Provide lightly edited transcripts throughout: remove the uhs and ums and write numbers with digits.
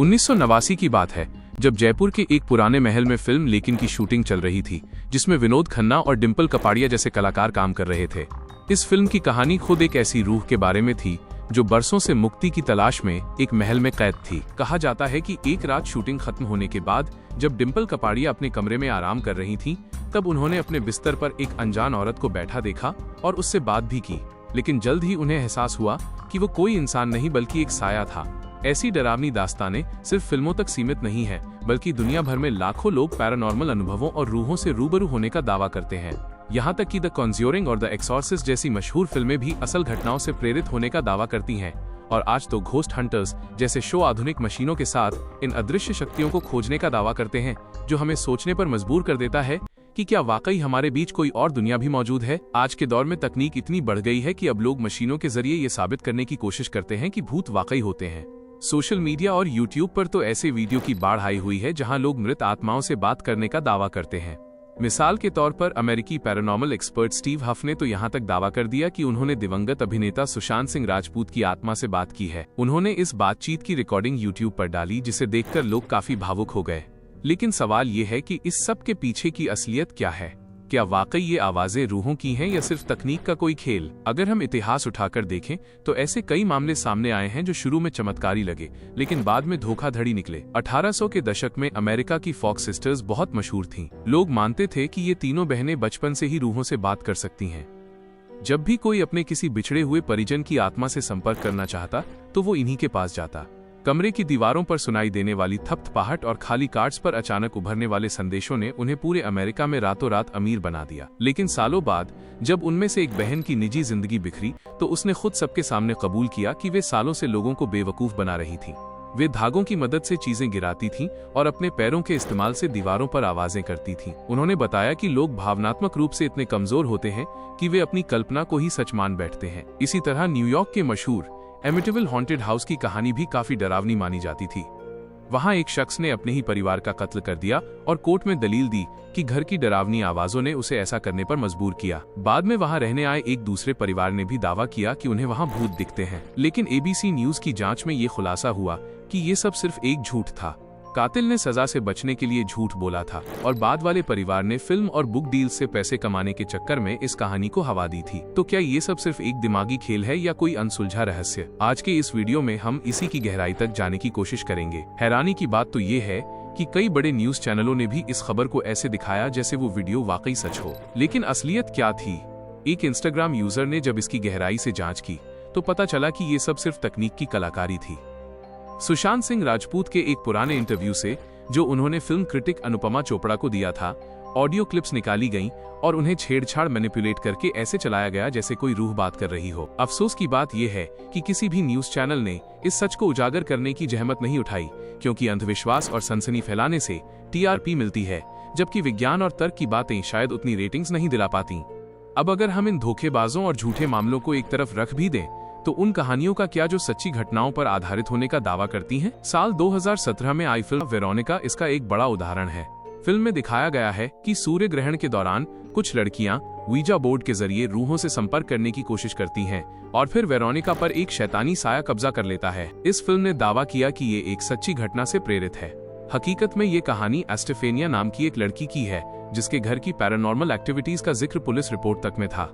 1989 की बात है, जब जयपुर के एक पुराने महल में फिल्म लेकिन की शूटिंग चल रही थी, जिसमें विनोद खन्ना और डिम्पल कपाड़िया जैसे कलाकार काम कर रहे थे। इस फिल्म की कहानी खुद एक ऐसी रूह के बारे में थी जो बरसों से मुक्ति की तलाश में एक महल में कैद थी। कहा जाता है कि एक रात शूटिंग खत्म होने के बाद जब डिम्पल कपाड़िया अपने कमरे में आराम कर रही थीं, तब उन्होंने अपने बिस्तर पर एक अनजान औरत को बैठा देखा और उससे बात भी की, लेकिन जल्द ही उन्हें एहसास हुआ कि वो कोई इंसान नहीं बल्कि एक साया था। ऐसी डरावनी दास्तानें सिर्फ फिल्मों तक सीमित नहीं है, बल्कि दुनिया भर में लाखों लोग पैरानॉर्मल अनुभवों और रूहों से रूबरू होने का दावा करते हैं। यहाँ तक कि द कॉन्ज्यूरिंग और द एक्सॉर्सिस्ट जैसी मशहूर फिल्में भी असल घटनाओं से प्रेरित होने का दावा करती हैं। और आज तो घोस्ट हंटर्स जैसे शो आधुनिक मशीनों के साथ इन अदृश्य शक्तियों को खोजने का दावा करते हैं, जो हमें सोचने पर मजबूर कर देता है कि क्या वाकई हमारे बीच कोई और दुनिया भी मौजूद है। आज के दौर में तकनीक इतनी बढ़ गई है कि अब लोग मशीनों के जरिए ये साबित करने की कोशिश करते हैं कि भूत वाकई होते हैं। सोशल मीडिया और यूट्यूब पर तो ऐसे वीडियो की बाढ़ आई हुई है जहां लोग मृत आत्माओं से बात करने का दावा करते हैं। मिसाल के तौर पर अमेरिकी पैरानॉर्मल एक्सपर्ट स्टीव हफ ने तो यहां तक दावा कर दिया कि उन्होंने दिवंगत अभिनेता सुशांत सिंह राजपूत की आत्मा से बात की है। उन्होंने इस बातचीत की रिकॉर्डिंग यूट्यूब पर डाली, जिसे देखकर लोग काफी भावुक हो गए। लेकिन सवाल ये है कि इस सब के पीछे की असलियत क्या है? क्या वाकई ये आवाजें रूहों की हैं या सिर्फ तकनीक का कोई खेल? अगर हम इतिहास उठाकर देखें तो ऐसे कई मामले सामने आए हैं जो शुरू में चमत्कारी लगे, लेकिन बाद में धोखाधड़ी निकले। 1800 के दशक में अमेरिका की फॉक्स सिस्टर्स बहुत मशहूर थीं। लोग मानते थे कि ये तीनों बहनें बचपन से ही रूहों से बात कर सकती हैं। जब भी कोई अपने किसी बिछड़े हुए परिजन की आत्मा से संपर्क करना चाहता तो वो इन्हीं के पास जाता। कमरे की दीवारों पर सुनाई देने वाली थपथपाहट और खाली कार्ड्स पर अचानक उभरने वाले संदेशों ने उन्हें पूरे अमेरिका में रातों रात अमीर बना दिया। लेकिन सालों बाद जब उनमें से एक बहन की निजी जिंदगी बिखरी तो उसने खुद सबके सामने कबूल किया कि वे सालों से लोगों को बेवकूफ बना रही थी। वे धागों की मदद से चीजें गिराती थीं और अपने पैरों के इस्तेमाल से दीवारों पर आवाजें करती थीं। उन्होंने बताया कि लोग भावनात्मक रूप से इतने कमजोर होते हैं कि वे अपनी कल्पना को ही सच मान बैठते हैं। इसी तरह न्यूयॉर्क के मशहूर एमिटिविल हॉन्टेड हाउस की कहानी भी काफी डरावनी मानी जाती थी। वहां एक शख्स ने अपने ही परिवार का कत्ल कर दिया और कोर्ट में दलील दी कि घर की डरावनी आवाजों ने उसे ऐसा करने पर मजबूर किया। बाद में वहां रहने आए एक दूसरे परिवार ने भी दावा किया कि उन्हें वहां भूत दिखते हैं। लेकिन एबीसी न्यूज की जांच में ये खुलासा हुआ कि ये सब सिर्फ एक झूठ था। कातिल ने सजा से बचने के लिए झूठ बोला था और बाद वाले परिवार ने फिल्म और बुक डील से पैसे कमाने के चक्कर में इस कहानी को हवा दी थी। तो क्या ये सब सिर्फ एक दिमागी खेल है या कोई अनसुलझा रहस्य? आज के इस वीडियो में हम इसी की गहराई तक जाने की कोशिश करेंगे। हैरानी की बात तो ये है कि कई बड़े न्यूज चैनलों ने भी इस खबर को ऐसे दिखाया जैसे वो वीडियो वाकई सच हो। लेकिन असलियत क्या थी? एक इंस्टाग्राम यूजर ने जब इसकी गहराई से जाँच की तो पता चला कि ये सब सिर्फ तकनीक की कलाकारी थी। सुशांत सिंह राजपूत के एक पुराने इंटरव्यू से, जो उन्होंने फिल्म क्रिटिक अनुपमा चोपड़ा को दिया था, ऑडियो क्लिप्स निकाली गईं और उन्हें छेड़छाड़ मैनिपुलेट करके ऐसे चलाया गया जैसे कोई रूह बात कर रही हो। अफसोस की बात यह है कि किसी भी न्यूज चैनल ने इस सच को उजागर करने की जहमत नहीं उठाई, क्योंकि अंधविश्वास और सनसनी फैलाने से टीआरपी मिलती है, जबकि विज्ञान और तर्क की बातें शायद उतनी रेटिंग्स नहीं दिला पाती। अब अगर हम इन धोखेबाजों और झूठे मामलों को एक तरफ रख भी दें तो उन कहानियों का क्या जो सच्ची घटनाओं पर आधारित होने का दावा करती हैं? साल 2017 में आई फिल्म वेरोनिका इसका एक बड़ा उदाहरण है। फिल्म में दिखाया गया है कि सूर्य ग्रहण के दौरान कुछ लड़कियां वीजा बोर्ड के जरिए रूहों से संपर्क करने की कोशिश करती हैं और फिर वेरोनिका पर एक शैतानी साया कब्जा कर लेता है। इस फिल्म ने दावा किया कि ये एक सच्ची घटना से प्रेरित है। हकीकत में ये कहानी एस्टेफेनिया नाम की एक लड़की की है, जिसके घर की पैरानॉर्मल एक्टिविटीज का जिक्र पुलिस रिपोर्ट तक में था।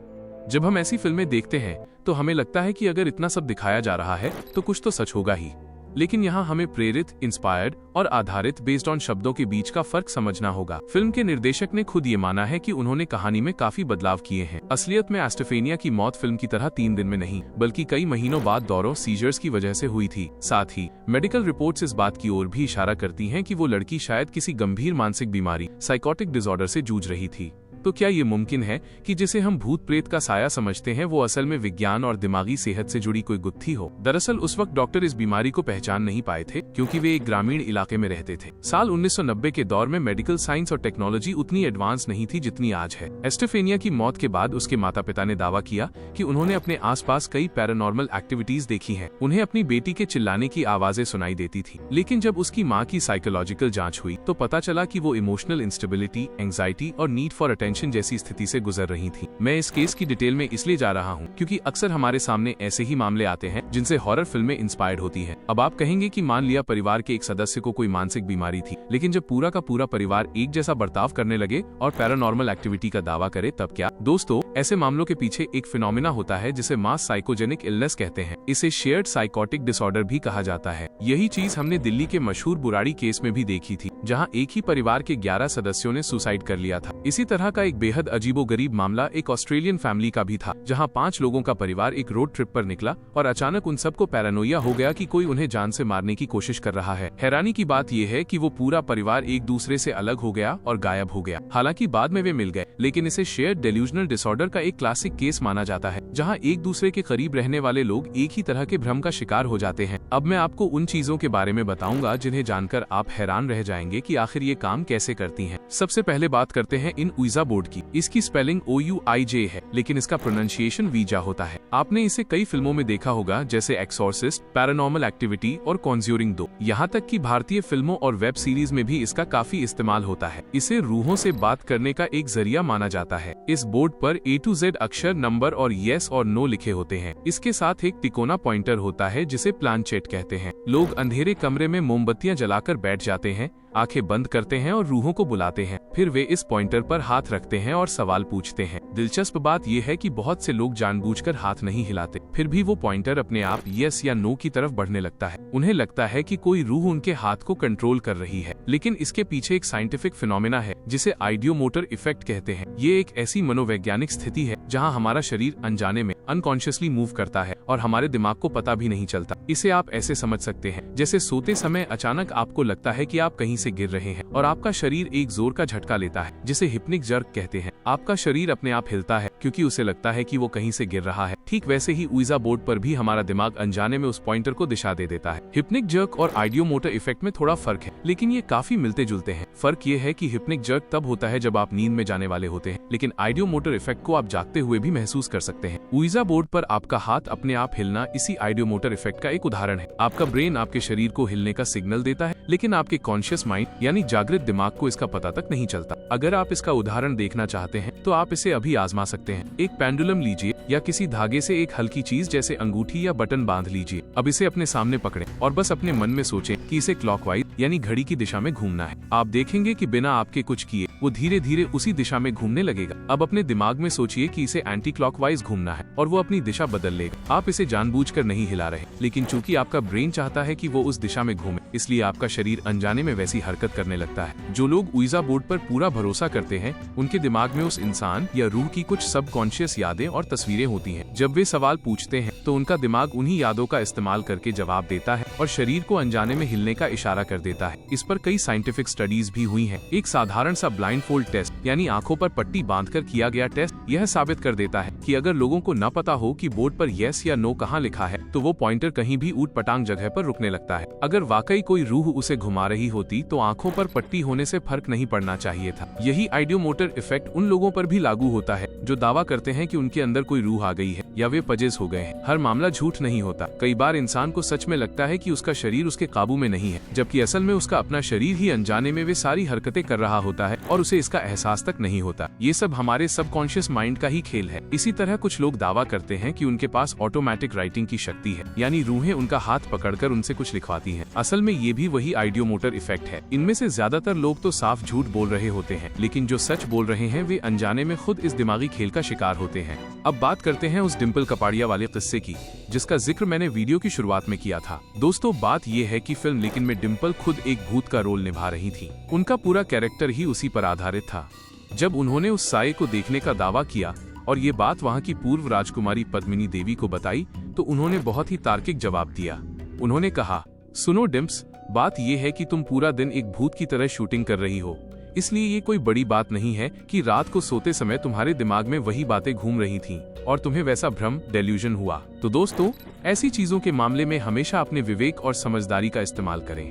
जब हम ऐसी फिल्में देखते हैं तो हमें लगता है कि अगर इतना सब दिखाया जा रहा है तो कुछ तो सच होगा ही। लेकिन यहाँ हमें प्रेरित, इंस्पायर्ड और आधारित बेस्ड ऑन शब्दों के बीच का फर्क समझना होगा। फिल्म के निर्देशक ने खुद ये माना है कि उन्होंने कहानी में काफी बदलाव किए हैं। असलियत में एस्टेफेनिया की मौत फिल्म की तरह 3 दिन में नहीं, बल्कि कई महीनों बाद दौरों सीजर्स की वजह से हुई थी। साथ ही मेडिकल रिपोर्ट्स इस बात की ओर भी इशारा करती हैं कि वो लड़की शायद किसी गंभीर मानसिक बीमारी, साइकोटिक डिसऑर्डर से जूझ रही थी। तो क्या ये मुमकिन है कि जिसे हम भूत प्रेत का साया समझते हैं वो असल में विज्ञान और दिमागी सेहत से जुड़ी कोई गुत्थी हो? दरअसल उस वक्त डॉक्टर इस बीमारी को पहचान नहीं पाए थे, क्योंकि वे एक ग्रामीण इलाके में रहते थे। साल 1990 के दौर में मेडिकल साइंस और टेक्नोलॉजी उतनी एडवांस नहीं थी जितनी आज है। एस्टेफेनिया की मौत के बाद उसके माता पिता ने दावा किया कि उन्होंने अपने आसपास कई पैरानॉर्मल एक्टिविटीज देखी हैं। उन्हें अपनी बेटी के चिल्लाने की आवाजें सुनाई देती थी। लेकिन जब उसकी माँ की साइकोलॉजिकल जांच हुई तो पता चला कि वो इमोशनल इंस्टेबिलिटी, एंजाइटी और नीड फॉर अटेंशन टेंशन जैसी स्थिति से गुजर रही थी। मैं इस केस की डिटेल में इसलिए जा रहा हूँ क्योंकि अक्सर हमारे सामने ऐसे ही मामले आते हैं जिनसे हॉरर फिल्में इंस्पायर्ड होती हैं। अब आप कहेंगे कि मान लिया परिवार के एक सदस्य को कोई मानसिक बीमारी थी, लेकिन जब पूरा का पूरा परिवार एक जैसा बर्ताव करने लगे और पैरानॉर्मल एक्टिविटी का दावा करे तब क्या? दोस्तों, ऐसे मामलों के पीछे एक फिनोमिना होता है जिसे मास साइकोजेनिक इलनेस कहते हैं। इसे शेयर्ड साइकोटिक डिसऑर्डर भी कहा जाता है। यही चीज हमने दिल्ली के मशहूर बुराड़ी केस में भी देखी थी, जहां एक ही परिवार के 11 सदस्यों ने सुसाइड कर लिया था। इसी तरह का एक बेहद अजीबोगरीब मामला एक ऑस्ट्रेलियन फैमिली का भी था, जहां 5 लोगों का परिवार एक रोड ट्रिप पर निकला और अचानक उन सबको पैरानोइया हो गया कि कोई उन्हें जान से मारने की कोशिश कर रहा है। हैरानी की बात यह है कि वो पूरा परिवार एक दूसरे से अलग हो गया और गायब हो गया। हालांकि बाद में वे मिल गए, लेकिन इसे शेयर्ड डेल्यूजनल डिसऑर्डर का एक क्लासिक केस माना जाता है, जहां एक दूसरे के करीब रहने वाले लोग एक ही तरह के भ्रम का शिकार हो जाते हैं। अब मैं आपको उन चीजों के बारे में बताऊंगा जिन्हें जानकर आप हैरान रह जाएंगे कि आखिर ये काम कैसे करती हैं। सबसे पहले बात करते हैं इन उइजा बोर्ड की। इसकी स्पेलिंग OUIJ है, लेकिन इसका प्रोनाउंसिएशन वीजा होता है। आपने इसे कई फिल्मों में देखा होगा, जैसे एक्सॉर्सिस्ट, पैरानॉर्मल एक्टिविटी और कॉन्ज्यूरिंग 2। यहाँ तक कि भारतीय फिल्मों और वेब सीरीज में भी इसका काफी इस्तेमाल होता है। इसे रूहों से बात करने का एक जरिया माना जाता है। इस बोर्ड पर A to Z अक्षर, नंबर और येस और नो लिखे होते हैं। इसके साथ एक तिकोना पॉइंटर होता है जिसे प्लानचेट कहते हैं। लोग अंधेरे कमरे में मोमबत्तियां जलाकर बैठ जाते हैं, आंखें बंद करते हैं और रूहों को बुलाते हैं। फिर वे इस पॉइंटर पर हाथ रखते हैं और सवाल पूछते हैं। दिलचस्प बात यह है कि बहुत से लोग जानबूझकर हाथ नहीं हिलाते, फिर भी वो पॉइंटर अपने आप यस या नो की तरफ बढ़ने लगता है। उन्हें लगता है कि कोई रूह उनके हाथ को कंट्रोल कर रही है। लेकिन इसके पीछे एक साइंटिफिक फिनोमेना है जिसे आइडियोमोटर इफेक्ट कहते हैं। ये एक ऐसी मनोवैज्ञानिक स्थिति है जहाँ हमारा शरीर अनजाने में अनकॉन्शियसली मूव करता है और हमारे दिमाग को पता भी नहीं चलता। इसे आप ऐसे समझ सकते हैं जैसे सोते समय अचानक आपको लगता है कि आप कहीं से गिर रहे हैं और आपका शरीर एक जोर का झटका लेता है, जिसे हिप्निक जर्क कहते हैं। आपका शरीर अपने आप हिलता है क्योंकि उसे लगता है कि वो कहीं से गिर रहा है। ठीक वैसे ही उइजा बोर्ड पर भी हमारा दिमाग अनजाने में उस पॉइंटर को दिशा दे देता है। हिप्निक जर्क और आइडियोमोटर इफेक्ट में थोड़ा फर्क है, लेकिन ये काफी मिलते जुलते हैं। फर्क ये है कि हिप्निक जर्क तब होता है जब आप नींद में जाने वाले होते हैं, लेकिन आइडियोमोटर इफेक्ट को आप जागते हुए भी महसूस कर सकते हैं। उइजा बोर्ड पर आपका हाथ अपने आप हिलना इसी आइडियोमोटर इफेक्ट का एक उदाहरण है। आपका ब्रेन आपके शरीर को हिलने का सिग्नल देता है, लेकिन आपके कॉन्शियस माइंड यानी जागृत दिमाग को इसका पता तक नहीं चलता। अगर आप इसका उदाहरण देखना चाहते हैं तो आप इसे अभी आजमा सकते हैं। एक पेंडुलम लीजिए या किसी धागे से एक हल्की चीज जैसे अंगूठी या बटन बांध लीजिए। अब इसे अपने सामने पकड़ें और बस अपने मन में सोचें कि इसे क्लॉकवाइज यानी घड़ी की दिशा में घूमना है। आप देखेंगे कि बिना आपके कुछ किए वो धीरे धीरे उसी दिशा में घूमने लगेगा। अब अपने दिमाग में सोचिए कि इसे एंटी क्लॉकवाइज घूमना है और वो अपनी दिशा बदल लेगा। आप इसे जानबूझकर नहीं हिला रहे, लेकिन चूंकि आपका ब्रेन चाहता है कि वो उस दिशा में घूमे, इसलिए आपका शरीर अनजाने में वैसी हरकत करने लगता है। जो लोग उइजा बोर्ड पर पूरा भरोसा करते हैं, उनके दिमाग में उस इंसान या रूह की कुछ सबकॉन्शियस यादें और तस्वीरें होती हैं। जब वे सवाल पूछते हैं तो उनका दिमाग उन्हीं यादों का इस्तेमाल करके जवाब देता है और शरीर को अनजाने में हिलने का इशारा कर देता है। इस पर कई साइंटिफिक स्टडीज भी हुई हैं। एक साधारण सा ब्लाइंड फोल्ड टेस्ट यानी आंखों पर पट्टी बांधकर किया गया टेस्ट यह साबित कर देता है कि अगर लोगों को न पता हो कि बोर्ड पर यस या नो कहाँ लिखा है, तो वो पॉइंटर कहीं भी ऊट पटांग जगह पर रुकने लगता है। अगर वाकई कोई रूह उसे घुमा रही होती तो आंखों पर पट्टी होने से फर्क नहीं पड़ना चाहिए था। यही आइडियोमोटर इफेक्ट उन लोगों पर भी लागू होता है जो दावा करते हैं कि उनके अंदर कोई रूह आ गई है या वे पजेस हो गए हैं। हर मामला झूठ नहीं होता। कई बार इंसान को सच में लगता है कि उसका शरीर उसके काबू में नहीं है, जबकि असल में उसका अपना शरीर ही अनजाने में वे सारी हरकतें कर रहा होता है और उसे इसका एहसास तक नहीं होता। ये सब हमारे सबकॉन्शियस माइंड का ही खेल है। इसी तरह कुछ लोग दावा करते हैं कि उनके पास ऑटोमेटिक राइटिंग की शक्ति है, यानी रूहें उनका हाथ पकड़कर उनसे कुछ लिखवाती हैं। असल में ये भी वही आइडियोमोटर इफेक्ट है। इनमें से ज्यादातर लोग तो साफ झूठ बोल रहे होते हैं, लेकिन जो सच बोल रहे हैं वे अनजाने में खुद इस दिमागी खेल का शिकार होते हैं। अब बात करते हैं उस डिम्पल कपाड़िया वाले किस्से की, जिसका जिक्र मैंने वीडियो की शुरुआत में किया था। दोस्तों, बात ये है कि फिल्म लेकिन में डिम्पल खुद एक भूत का रोल निभा रही थी। उनका पूरा कैरेक्टर ही उसी पर आधारित था। जब उन्होंने उस साये को देखने का दावा किया और ये बात वहाँ की पूर्व राजकुमारी पद्मिनी देवी को बताई, तो उन्होंने बहुत ही तार्किक जवाब दिया। उन्होंने कहा, सुनो डिम्प्स, बात ये है कि तुम पूरा दिन एक भूत की तरह शूटिंग कर रही हो, इसलिए ये कोई बड़ी बात नहीं है कि रात को सोते समय तुम्हारे दिमाग में वही बातें घूम रही थीं और तुम्हें वैसा भ्रम डेल्यूजन हुआ। तो दोस्तों, ऐसी चीजों के मामले में हमेशा अपने विवेक और समझदारी का इस्तेमाल करें।